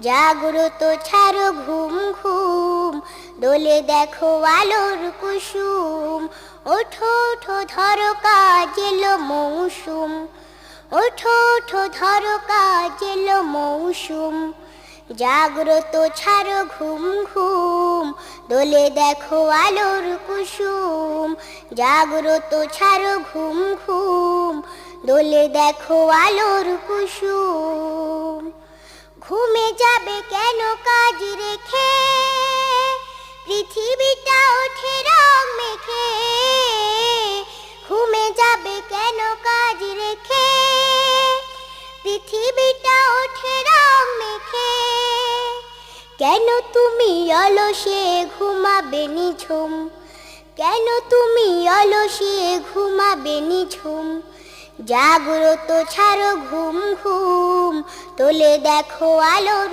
জাগ্রত ছাড়ো ঘুম ঘুম, দোলে দেখো আলোর কুসুম। ওঠো ওঠো ধরো কাজ এলো মৌসুম, ওঠো ওঠো ধরো কাজ এলো মৌসুম। জাগ্রত ছাড়ো ঘুম ঘুম, দোলে দেখো আলোর কুসুম। জাগ্রত ছাড়ো ঘুম ঘুম, দোলে দেখো আলোর কুসুম। ঘুমে যাবে কেন কাজ রেখে, পৃথিবীটা ওঠে রং মেখে। ঘুমে যাবে কেন কাজ রেখে, পৃথিবীটা ওঠে রং মেখে। কেন তুমি অলসে ঘুমাবে নিঝুম, কেন তুমি অলসে ঘুমাবে নিঝুম। জাগ্রত ছাড়ো ঘুম ঘুম, তোলে দেখো আলোর